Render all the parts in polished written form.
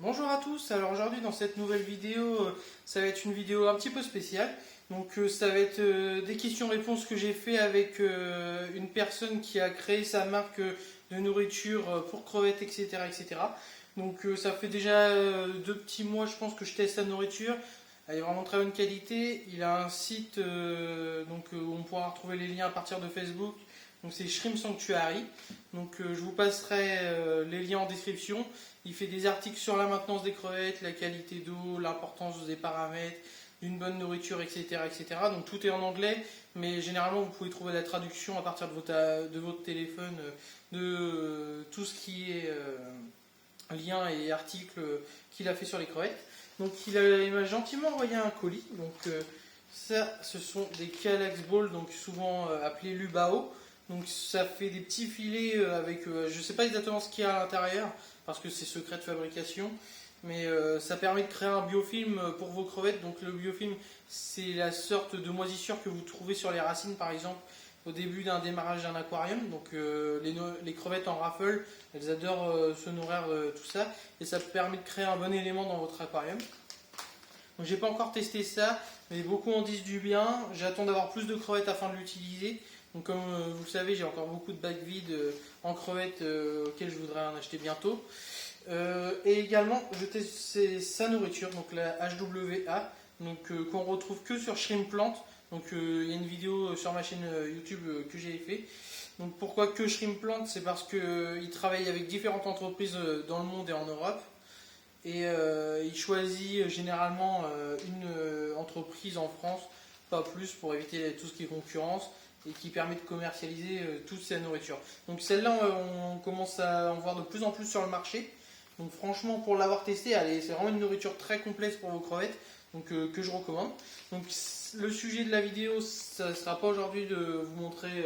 Bonjour à tous, alors aujourd'hui dans cette nouvelle vidéo, ça va être une vidéo un petit peu spéciale. Donc ça va être des questions-réponses que j'ai fait avec une personne qui a créé sa marque de nourriture pour crevettes, etc. etc. Donc ça fait déjà 2 petits mois je pense que je teste sa nourriture. Elle est vraiment très bonne qualité. Il a un site où on pourra retrouver les liens à partir de Facebook. Donc c'est Shrimp Sanctuary. Donc je vous passerai les liens en description. Il fait des articles sur la maintenance des crevettes, la qualité d'eau, l'importance des paramètres, d'une bonne nourriture, etc., etc. Donc tout est en anglais, mais généralement vous pouvez trouver la traduction à partir de votre téléphone de tout ce qui est liens et articles qu'il a fait sur les crevettes. Donc il m'a gentiment envoyé un colis. Donc ça, ce sont des Kallax Balls, donc souvent appelés Lubao. Donc ça fait des petits filets avec, je ne sais pas exactement ce qu'il y a à l'intérieur, parce que c'est secret de fabrication, mais ça permet de créer un biofilm pour vos crevettes. Donc le biofilm, c'est la sorte de moisissure que vous trouvez sur les racines par exemple au début d'un démarrage d'un aquarium. Donc les crevettes en raffle, elles adorent se nourrir de tout ça, et ça permet de créer un bon élément dans votre aquarium. Donc j'ai pas encore testé ça, mais beaucoup en disent du bien. J'attends d'avoir plus de crevettes afin de l'utiliser. Donc comme vous le savez, j'ai encore beaucoup de bacs vides en crevettes auxquels je voudrais en acheter bientôt. Et également, je teste sa nourriture, donc la HWA, qu'on retrouve que sur Shrimp Plant. Donc il y a une vidéo sur ma chaîne YouTube que j'ai fait. Donc pourquoi que Shrimp Plant? C'est parce qu'il travaille avec différentes entreprises dans le monde et en Europe. Et il choisit généralement une entreprise en France, pas plus, pour éviter tout ce qui est concurrence, et qui permet de commercialiser toute sa nourriture. Donc celle-là, on commence à en voir de plus en plus sur le marché. Donc franchement, pour l'avoir testé, c'est vraiment une nourriture très complexe pour vos crevettes, donc que je recommande. Donc le sujet de la vidéo, ça ne sera pas aujourd'hui de vous montrer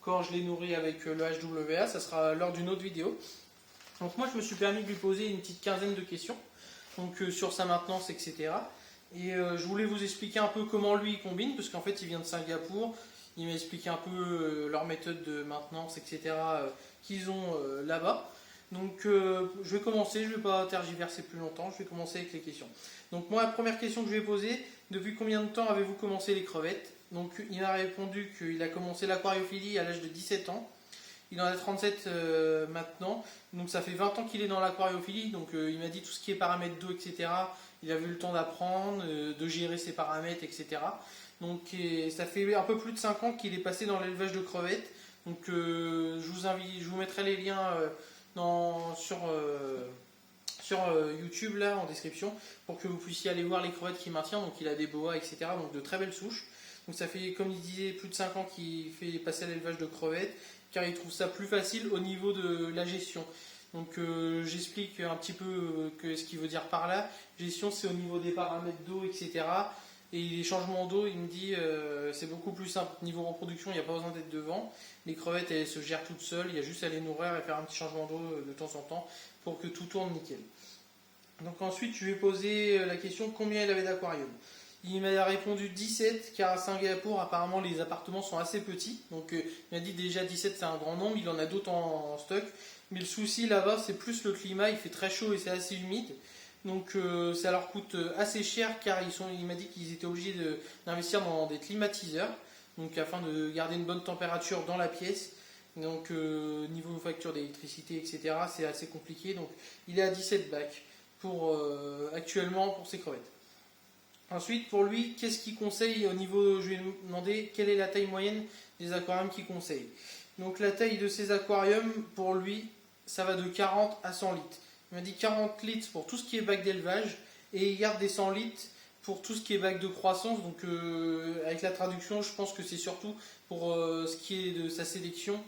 quand je les nourris avec le HWA, ça sera lors d'une autre vidéo. Donc moi, je me suis permis de lui poser une petite quinzaine de questions, donc sur sa maintenance, etc. Et je voulais vous expliquer un peu comment lui il combine, parce qu'en fait il vient de Singapour. Il m'a expliqué un peu leur méthode de maintenance, etc. Qu'ils ont là-bas. Donc je vais commencer, je ne vais pas tergiverser plus longtemps, je vais commencer avec les questions. Donc moi, la première question que je vais poser, depuis combien de temps avez-vous commencé les crevettes? Donc il m'a répondu qu'il a commencé l'aquariophilie à l'âge de 17 ans. Il en a 37 maintenant, donc ça fait 20 ans qu'il est dans l'aquariophilie. Donc il m'a dit tout ce qui est paramètres d'eau, etc. Il a eu le temps d'apprendre, de gérer ses paramètres, etc. Donc ça fait un peu plus de 5 ans qu'il est passé dans l'élevage de crevettes. Donc je vous mettrai les liens sur YouTube là en description pour que vous puissiez aller voir les crevettes qu'il maintient. Donc il a des boas, etc. Donc de très belles souches. Donc ça fait, comme il disait, plus de 5 ans qu'il fait passer à l'élevage de crevettes, car il trouve ça plus facile au niveau de la gestion. Donc j'explique un petit peu ce qu'il veut dire par là. Gestion, c'est au niveau des paramètres d'eau, etc. Et les changements d'eau, il me dit c'est beaucoup plus simple. Niveau reproduction, il n'y a pas besoin d'être devant. Les crevettes, elles se gèrent toutes seules. Il y a juste à les nourrir et faire un petit changement d'eau de temps en temps pour que tout tourne nickel. Donc ensuite, je lui ai posé la question combien il avait d'aquarium. Il m'a répondu 17, car à Singapour, apparemment, les appartements sont assez petits. Donc il m'a dit déjà 17, c'est un grand nombre. Il en a d'autres en stock. Mais le souci là-bas, c'est plus le climat. Il fait très chaud et c'est assez humide. Donc ça leur coûte assez cher, car il m'a dit qu'ils étaient obligés d'investir dans des climatiseurs, donc afin de garder une bonne température dans la pièce. Donc niveau facture d'électricité, etc., c'est assez compliqué. Donc il est à 17 bacs actuellement pour ses crevettes. Ensuite, pour lui, qu'est-ce qu'il conseille au niveau, je lui ai demandé quelle est la taille moyenne des aquariums qu'il conseille. Donc la taille de ces aquariums, pour lui, ça va de 40 à 100 litres. Il m'a dit 40 litres pour tout ce qui est bac d'élevage, et il garde des 100 litres pour tout ce qui est bac de croissance. Donc avec la traduction, je pense que c'est surtout pour ce qui est de sa sélection.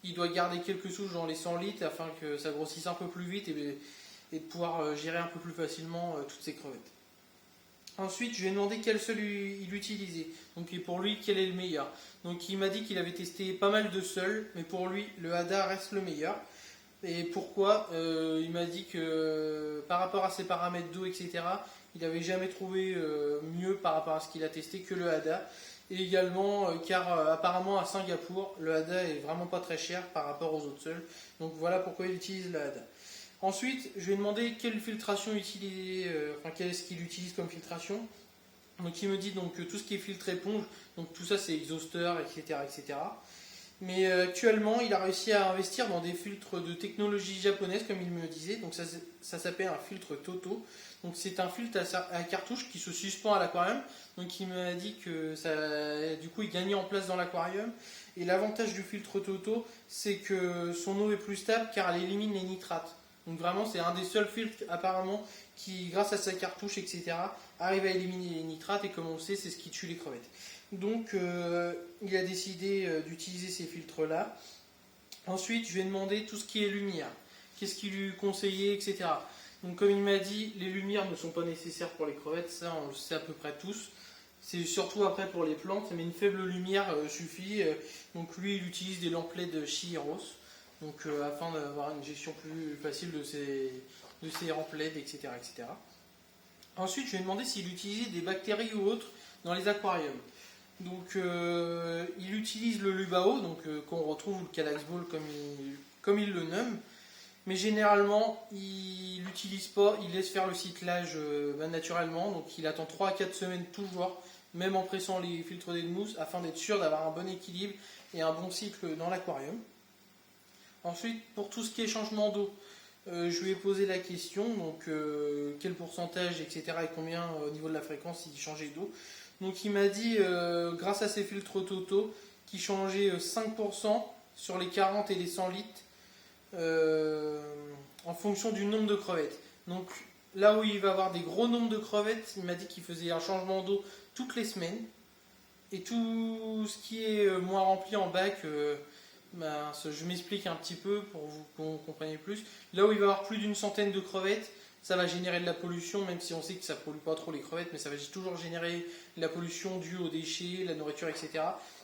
Il doit garder quelques souches dans les 100 litres afin que ça grossisse un peu plus vite et de pouvoir gérer un peu plus facilement toutes ses crevettes. Ensuite, je lui ai demandé quel sol il utilisait. Donc, et pour lui, quel est le meilleur. Donc, il m'a dit qu'il avait testé pas mal de sols, mais pour lui, le Hada reste le meilleur. Et pourquoi? Il m'a dit que par rapport à ses paramètres d'eau, etc., il n'avait jamais trouvé mieux par rapport à ce qu'il a testé que le Hada. Et également, car apparemment à Singapour, le Hada est vraiment pas très cher par rapport aux autres sols. Donc, voilà pourquoi il utilise le Hada. Ensuite, je lui ai demandé quelle filtration utiliser, enfin qu'est-ce qu'il utilise comme filtration. Donc il me dit donc que tout ce qui est filtre éponge, donc tout ça c'est exhausteur, etc. etc. Mais actuellement, il a réussi à investir dans des filtres de technologie japonaise, comme il me disait. Donc ça s'appelle un filtre Toto. Donc c'est un filtre à cartouche qui se suspend à l'aquarium. Donc il m'a dit que ça, du coup, il gagnait en place dans l'aquarium. Et l'avantage du filtre Toto, c'est que son eau est plus stable car elle élimine les nitrates. Donc vraiment, c'est un des seuls filtres apparemment qui, grâce à sa cartouche, etc., arrive à éliminer les nitrates. Et comme on le sait, c'est ce qui tue les crevettes. Donc il a décidé d'utiliser ces filtres-là. Ensuite, je lui ai demandé tout ce qui est lumière. Qu'est-ce qu'il lui conseillait, etc. Donc comme il m'a dit, les lumières ne sont pas nécessaires pour les crevettes, ça on le sait à peu près tous. C'est surtout après pour les plantes, mais une faible lumière suffit. Donc lui, il utilise des lampes LED Chihiros, donc afin d'avoir une gestion plus facile de ses lampes LED, etc., etc. Ensuite, je lui ai demandé s'il utilisait des bactéries ou autres dans les aquariums. Donc il utilise le Lubao, donc qu'on retrouve le Calax Ball comme il le nomme, mais généralement il l'utilise pas, il laisse faire le cyclage naturellement, donc il attend 3 à 4 semaines toujours, même en pressant les filtres de mousse, afin d'être sûr d'avoir un bon équilibre et un bon cycle dans l'aquarium. Ensuite, pour tout ce qui est changement d'eau, je lui ai posé la question, donc quel pourcentage, etc. et combien au niveau de la fréquence il changeait d'eau. Donc il m'a dit, grâce à ses filtres Toto, qu'il changeait 5% sur les 40 et les 100 litres en fonction du nombre de crevettes. Donc là où il va avoir des gros nombres de crevettes, il m'a dit qu'il faisait un changement d'eau toutes les semaines. Et tout ce qui est moins rempli en bac, je m'explique un petit peu pour que vous compreniez plus. Là où il va y avoir plus d'une centaine de crevettes, ça va générer de la pollution, même si on sait que ça ne pollue pas trop les crevettes, mais ça va toujours générer de la pollution due aux déchets, la nourriture, etc.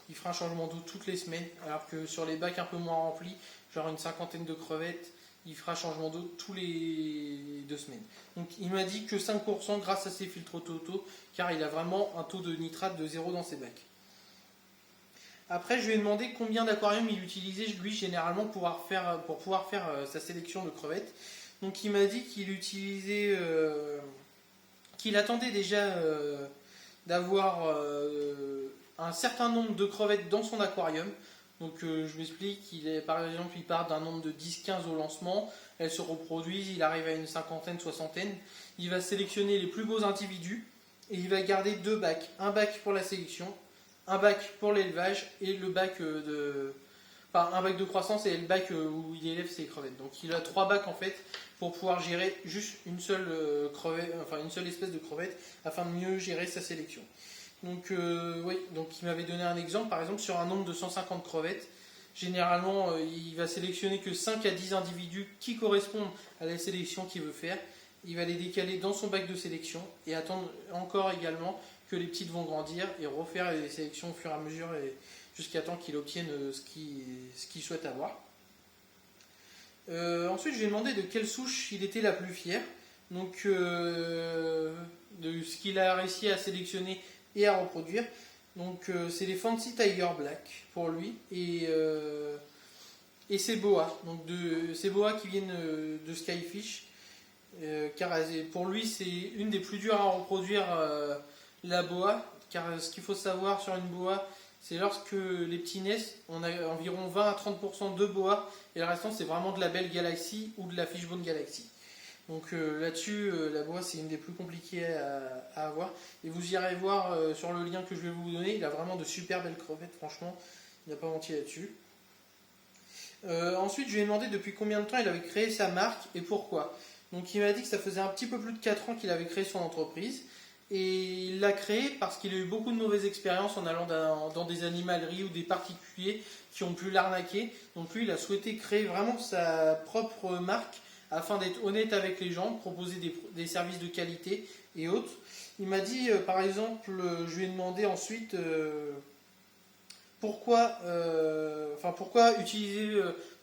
Il fera un changement d'eau toutes les semaines, alors que sur les bacs un peu moins remplis, genre une cinquantaine de crevettes, il fera changement d'eau tous les 2 semaines. Donc il m'a dit que 5% grâce à ses filtres Toto, car il a vraiment un taux de nitrate de 0 dans ses bacs. Après, je lui ai demandé combien d'aquariums il utilisait lui généralement pour pouvoir faire sa sélection de crevettes. Donc il m'a dit qu'il utilisait, qu'il attendait déjà d'avoir un certain nombre de crevettes dans son aquarium. Donc je m'explique, par exemple il part d'un nombre de 10-15 au lancement, elles se reproduisent, il arrive à une cinquantaine, soixantaine. Il va sélectionner les plus beaux individus et il va garder 2 bacs. Un bac pour la sélection, un bac pour l'élevage et le bac un bac de croissance et le bac où il élève ses crevettes. Donc il a 3 bacs en fait pour pouvoir gérer juste une seule une seule espèce de crevette afin de mieux gérer sa sélection. Donc oui, donc il m'avait donné un exemple, par exemple sur un nombre de 150 crevettes, généralement il va sélectionner que 5 à 10 individus qui correspondent à la sélection qu'il veut faire. Il va les décaler dans son bac de sélection et attendre encore également que les petites vont grandir et refaire les sélections au fur et à mesure jusqu'à temps qu'il obtienne ce qu'il souhaite avoir. Ensuite, je lui ai demandé de quelle souche il était la plus fière. Donc, de ce qu'il a réussi à sélectionner et à reproduire. Donc, c'est les Fancy Tiger Black pour lui et ces boas. Donc, ces boas qui viennent de Skyfish. Car pour lui, c'est une des plus dures à reproduire, la boa. Car ce qu'il faut savoir sur une boa, c'est lorsque les petits naissent, on a environ 20 à 30% de boa et le restant c'est vraiment de la Belle Galaxy ou de la Fishbone Galaxy. Donc là-dessus, la boa c'est une des plus compliquées à avoir. Et vous irez voir sur le lien que je vais vous donner, il a vraiment de super belles crevettes, franchement, il n'a pas menti là-dessus. Ensuite, je lui ai demandé depuis combien de temps il avait créé sa marque et pourquoi. Donc il m'a dit que ça faisait un petit peu plus de 4 ans qu'il avait créé son entreprise. Et il l'a créé parce qu'il a eu beaucoup de mauvaises expériences en allant dans des animaleries ou des particuliers qui ont pu l'arnaquer. Donc lui, il a souhaité créer vraiment sa propre marque afin d'être honnête avec les gens, proposer des services de qualité et autres. Il m'a dit, par exemple, je lui ai demandé ensuite pourquoi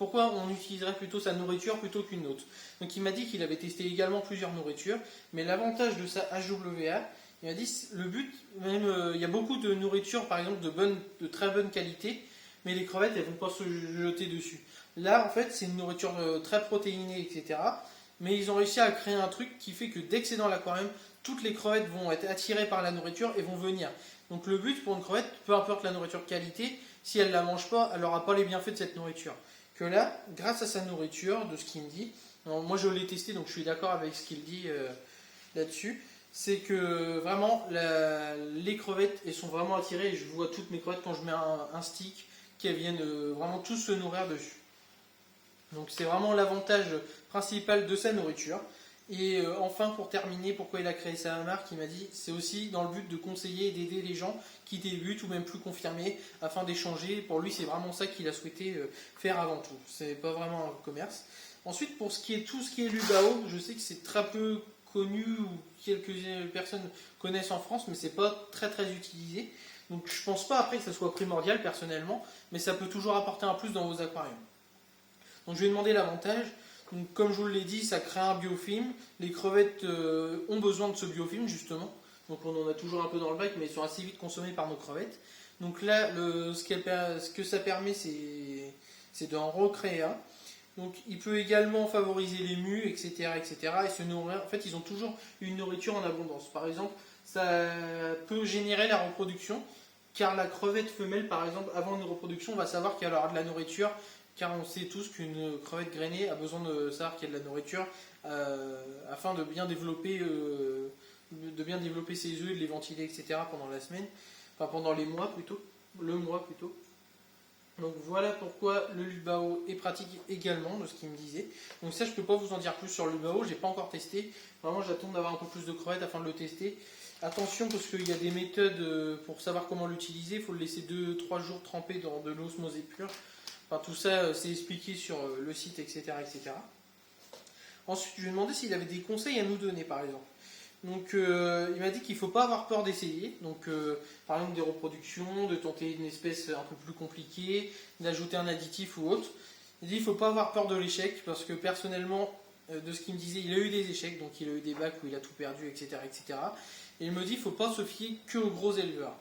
on utiliserait plutôt sa nourriture plutôt qu'une autre. Donc il m'a dit qu'il avait testé également plusieurs nourritures, mais l'avantage de sa HWA, il m'a dit le but, même il y a beaucoup de nourritures par exemple de très bonne qualité, mais les crevettes elles vont pas se jeter dessus. Là en fait c'est une nourriture très protéinée, etc. mais ils ont réussi à créer un truc qui fait que dès que c'est dans l'aquarium, toutes les crevettes vont être attirées par la nourriture et vont venir. Donc le but pour une crevette, peu importe la nourriture de qualité, si elle ne la mange pas, elle n'aura pas les bienfaits de cette nourriture. Que là, grâce à sa nourriture, de ce qu'il me dit, alors moi je l'ai testé donc je suis d'accord avec ce qu'il dit là-dessus, c'est que vraiment les crevettes elles sont vraiment attirées et je vois toutes mes crevettes quand je mets un stick qu'elles viennent vraiment tous se nourrir dessus. Donc c'est vraiment l'avantage principal de sa nourriture. Et enfin pour terminer, pourquoi il a créé sa marque, il m'a dit c'est aussi dans le but de conseiller et d'aider les gens qui débutent ou même plus confirmés afin d'échanger. Pour lui c'est vraiment ça qu'il a souhaité faire avant tout. C'est pas vraiment un commerce. Ensuite pour tout ce qui est Lubao, je sais que c'est très peu connu ou quelques personnes connaissent en France, mais c'est pas très très utilisé. Donc je pense pas après que ça soit primordial personnellement, mais ça peut toujours apporter un plus dans vos aquariums. Donc je vais demander l'avantage. Donc, comme je vous l'ai dit, ça crée un biofilm. Les crevettes ont besoin de ce biofilm justement. Donc on en a toujours un peu dans le bac, mais ils sont assez vite consommés par nos crevettes. Donc là, ce que ça permet, c'est d'en recréer un. Donc il peut également favoriser les mues, etc., etc. Et se nourrir. En fait, ils ont toujours une nourriture en abondance. Par exemple, ça peut générer la reproduction, car la crevette femelle, par exemple, avant une reproduction, va savoir qu'elle aura de la nourriture, car on sait tous qu'une crevette grainée a besoin de savoir qu'il y a de la nourriture afin de bien développer ses œufs, de les ventiler, etc. pendant la semaine, enfin pendant les mois plutôt, le mois plutôt. Donc voilà pourquoi le Lubao est pratique également, de ce qu'il me disait. Donc ça, je ne peux pas vous en dire plus sur le Lubao, je n'ai pas encore testé. Vraiment, j'attends d'avoir un peu plus de crevettes afin de le tester. Attention, parce qu'il y a des méthodes pour savoir comment l'utiliser. Il faut le laisser 2-3 jours trempé dans de l'osmose pure. Enfin, tout ça, c'est expliqué sur le site, etc., etc. Ensuite, je lui ai demandé s'il avait des conseils à nous donner, par exemple. Donc, il m'a dit qu'il ne faut pas avoir peur d'essayer. Donc, par exemple, des reproductions, de tenter une espèce un peu plus compliquée, d'ajouter un additif ou autre. Il dit qu'il ne faut pas avoir peur de l'échec, parce que personnellement, de ce qu'il me disait, il a eu des échecs, donc il a eu des bacs où il a tout perdu, etc., etc. Et il me dit qu'il ne faut pas se fier que aux gros éleveurs.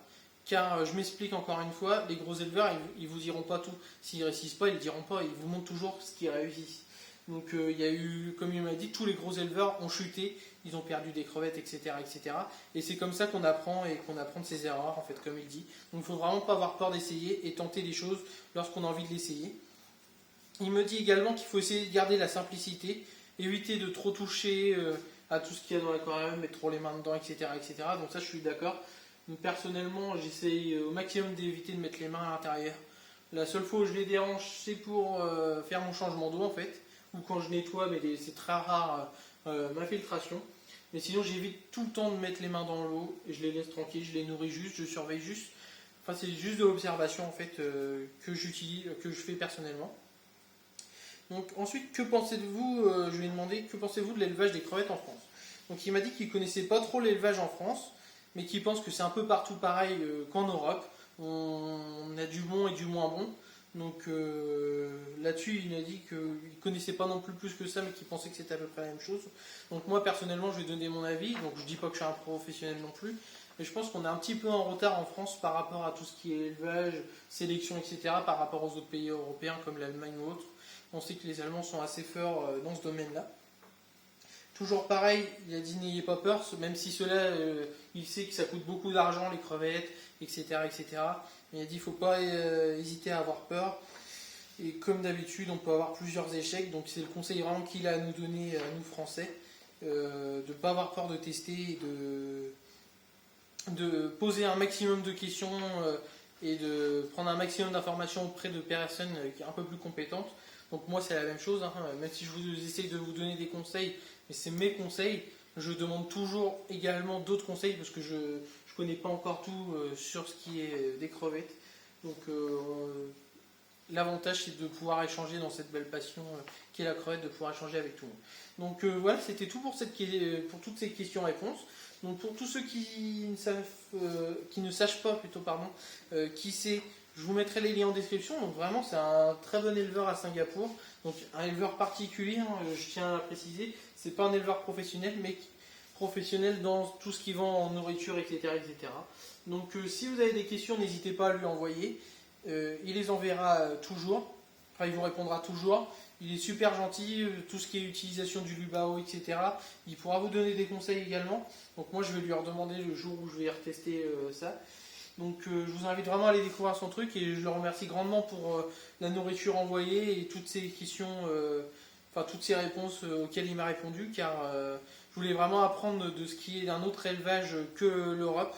Car je m'explique encore une fois, les gros éleveurs, ils vous diront pas tout. S'ils ne réussissent pas, ils ne diront pas, ils vous montrent toujours ce qu'ils réussissent. Donc il y a eu, comme il m'a dit, tous les gros éleveurs ont chuté, ils ont perdu des crevettes, etc. etc. Et c'est comme ça qu'on apprend et qu'on apprend de ses erreurs, en fait, comme il dit. Donc il ne faut vraiment pas avoir peur d'essayer et tenter des choses lorsqu'on a envie de l'essayer. Il me dit également qu'il faut essayer de garder la simplicité, éviter de trop toucher à tout ce qu'il y a dans l'aquarium, mettre trop les mains dedans, etc. etc. Donc ça, je suis d'accord. Personnellement, j'essaye au maximum d'éviter de mettre les mains à l'intérieur. La seule fois où je les dérange, c'est pour faire mon changement d'eau en fait, ou quand je nettoie, mais c'est très rare ma filtration. Mais sinon, j'évite tout le temps de mettre les mains dans l'eau et je les laisse tranquilles, je les nourris juste, je surveille juste. Enfin, c'est juste de l'observation en fait que j'utilise, que je fais personnellement. Donc ensuite, que pensez-vous je lui ai demandé que pensez-vous de l'élevage des crevettes en France. Donc il m'a dit qu'il ne connaissait pas trop l'élevage en France, mais qu'il pense que c'est un peu partout pareil qu'en Europe. On a du bon et du moins bon. Donc là-dessus, il m'a dit qu'il ne connaissait pas non plus que ça, mais qu'il pensait que c'était à peu près la même chose. Donc moi, personnellement, je vais donner mon avis. Donc je ne dis pas que je suis un professionnel non plus. Mais je pense qu'on est un petit peu en retard en France par rapport à tout ce qui est élevage, sélection, etc. par rapport aux autres pays européens comme l'Allemagne ou autres. On sait que les Allemands sont assez forts dans ce domaine-là. Toujours pareil, il a dit n'ayez pas peur, même si cela, il sait que ça coûte beaucoup d'argent, les crevettes, etc. etc. Mais il a dit qu'il ne faut pas hésiter à avoir peur. Et comme d'habitude, on peut avoir plusieurs échecs. Donc c'est le conseil vraiment qu'il a à nous donner, à nous Français, de ne pas avoir peur de tester et de poser un maximum de questions et de prendre un maximum d'informations auprès de personnes un peu plus compétentes. Donc moi c'est la même chose, hein. Même si je vous essaye de vous donner des conseils, mais c'est mes conseils, je demande toujours également d'autres conseils parce que je ne connais pas encore tout sur ce qui est des crevettes. Donc l'avantage c'est de pouvoir échanger dans cette belle passion qu'est la crevette, de pouvoir échanger avec tout le monde. Donc voilà, c'était tout pour toutes ces questions-réponses. Donc pour tous ceux qui ne sachent pas plutôt, qui c'est, je vous mettrai les liens en description. Donc vraiment c'est un très bon éleveur à Singapour. Donc un éleveur particulier, hein, je tiens à préciser, c'est pas un éleveur professionnel, mais professionnel dans tout ce qui vend en nourriture, etc. etc. Donc si vous avez des questions, n'hésitez pas à lui envoyer. Il les enverra toujours, enfin il vous répondra toujours. Il est super gentil, tout ce qui est utilisation du Lubao, etc. Il pourra vous donner des conseils également. Donc moi je vais lui redemander le jour où je vais retester ça. Donc je vous invite vraiment à aller découvrir son truc et je le remercie grandement pour la nourriture envoyée et toutes ces questions, enfin toutes ces réponses auxquelles il m'a répondu, car je voulais vraiment apprendre de ce qui est d'un autre élevage que l'Europe,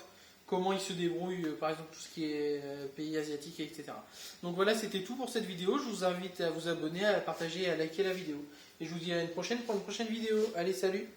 comment il se débrouille, par exemple tout ce qui est pays asiatiques, etc. Donc voilà, c'était tout pour cette vidéo. Je vous invite à vous abonner, à partager et à liker la vidéo. Et je vous dis à une prochaine pour une prochaine vidéo. Allez, salut!